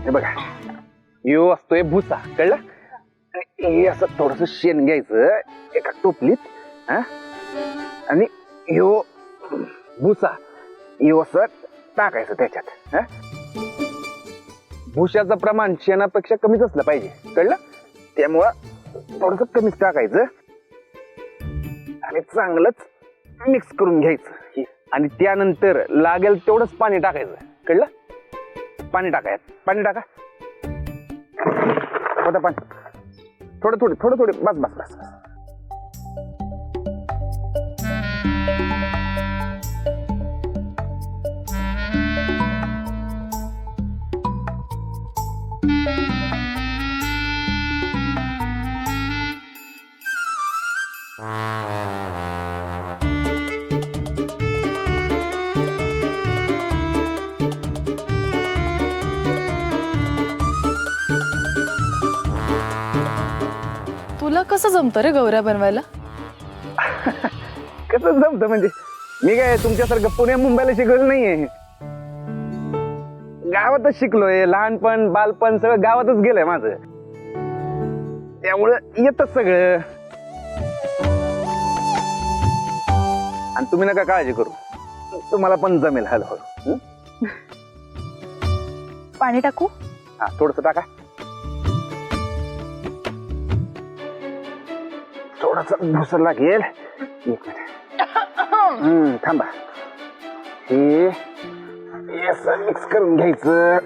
हे बघा यो असतोय भुसा कळलं हे असं थोडस शेण घ्यायचं एका टोपलीत हा आणि यो भुसा यो असं टाकायचं त्याच्यात हा भुशाचं प्रमाण शेणापेक्षा कमीच असलं पाहिजे कळलं त्यामुळं थोडस कमीच टाकायचं आणि चांगलंच मिक्स करून घ्यायचं आणि त्यानंतर लागेल तेवढंच पाणी टाकायचं कळलं पाणी टाका होतं पाणी थोडं बस तुला कसं जमतं रे गौऱ्या बनवायला? कसं जमतं म्हणजे मी काय तुमच्यासारखं पुण्या मुंबईला शिकवलं नाहीये गावातच शिकलोय लहानपण बालपण सगळं गावातच गेलंय माझं त्यामुळं येतच सगळं आणि तुम्ही नका काळजी करू तुम्हाला पण जमेल हळूहळू पाणी टाकू? हा थोडस टाका थोडासा भुसा लागेल एक मिनिट थांबा हे असं मिक्स करून घ्यायचं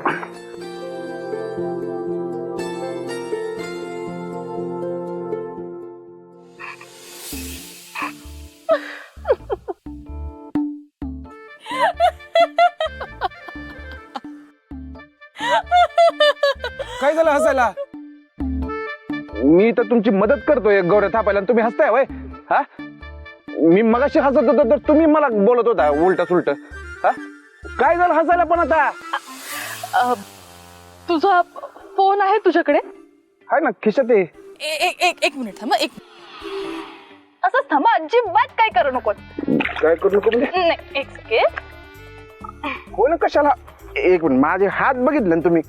काय झालं हसायला? मी तर तुमची मदत करतोय गौऱ्या थापायला आणि तुम्ही हसताय वय हा मी मगाशी हसत होतो तर तुम्ही मला बोलत होता उलट सुलट हा काय झालं हसायला पण आता तुझा फोन आहे तुझ्याकडे? हाय ना खिशात आहे एक मिनिट थांब एक असंच थांबा अजिबात काय करू नको काय करू नको म्हणजे नाही एक सेकंड हो ना कशाला एक मिनिट माझे हात बघितले ना तुम्ही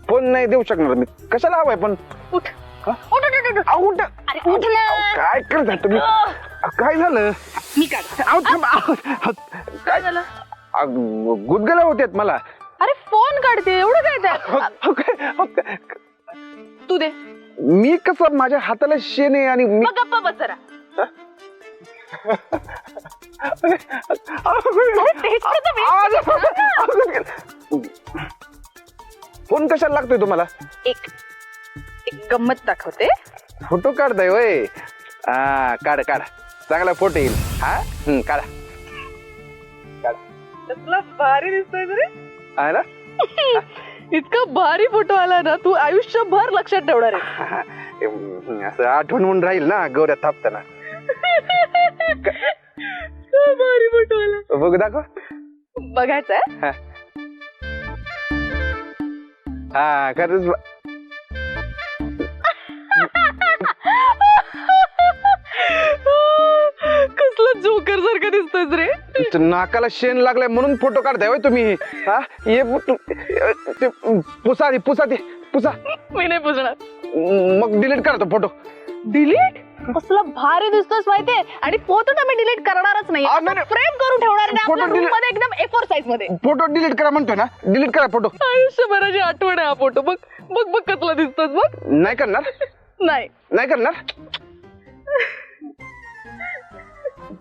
फोन नाही देऊ शकणार मी कशाला हवाय पण उठ हा? उठ उठ उठ उठ उठ अरे उठ ना काय करता तुम्ही काय झालं मी काढ अहो, थांबा. काय झालं? गुदगुल्या होत्यात मला अरे फोन काढते एवढं काय त्यात तू दे मी कसं माझ्या हाताला शेण आहे आणि मी मग गप्पा बस जरा तेच तर मी- फोन कशाला लागतोय तुम्हाला एक गंमत दाखवते फोटो काढताय वय हा काढ चांगला फोटो येईल हा काढा कसला भारी दिसतोय रे आहे ना इतका भारी फोटो आला ना तू आयुष्यभर लक्षात ठेवणार आहे असं आठवण म्हणून राहील ना गौऱ्या थापताना भारी फोटो आला बघ दाखव बघायचंय हा खरंच कसला जोकर सारखा दिसतोय रे नाकाला शेण लागलाय म्हणून फोटो काढताय होय तुम्ही हा ये पुसा मी नाही पुसणार मग डिलीट करा तो फोटो डिलीट कसला भारी दिसतोस माहितीये आणि फोटो तर मी डिलीट करणारच नाही फ्रेम करून ठेवणार आहे आपल्या Photo room delete- मध्ये एकदम A4 साइज मध्ये फोटो डिलीट करा म्हणतोय ना डिलीट करा फोटो आयुष्यभराची आठवण आहे हा फोटो बघ बघ बघ कसला दिसतोस बघ नाही करणार नाही करणार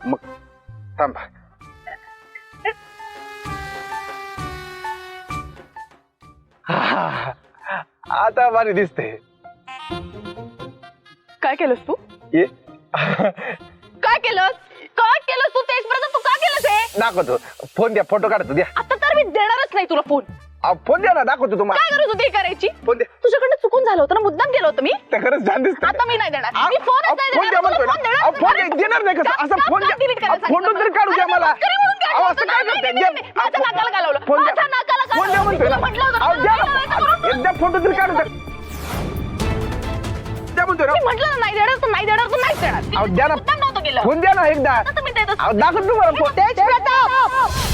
मग थांबा आता भारी दिसते काय केलंस तू ये काय केलंस तू तेजपर्यंत तू का केलंस हे दाखवतो फोन द्या फोटो काढतो द्या आता तर मी देणारच नाही तुला फोन फोन द्या ना दाखवतो तुम्हाला काय गरज होती हे करायची फोन द्या तुझ्याकडनं चुकून झालं होतं ना मुद्दाम केलं होतं मी त्या खरंच छान दिसत आता मी नाही देणार मी फोनच नाही फोन द्या देणार म्हणतोय तुला ना फोन देणार फोन देणार नाही कसं असं फोन द्या फोटो तरी काढू द्या मला असं काय करताय माझ्या नाकाला घालवलं फोन द्या माझ्या नाकाला फोन द्या म्हणतोय ना म्हटलं होतं द्या ना. एकदा फोटो तरी काढू द्या द्या म्हणतोय ना मी म्हटलं ना नाही देणार तर नाही देणार तर नाहीच देणार द्या ना मुद्दाम नव्हतं केलं फोन द्या ना एकदा आता मी देतच दाखव तुम्हाला तेज प्रताप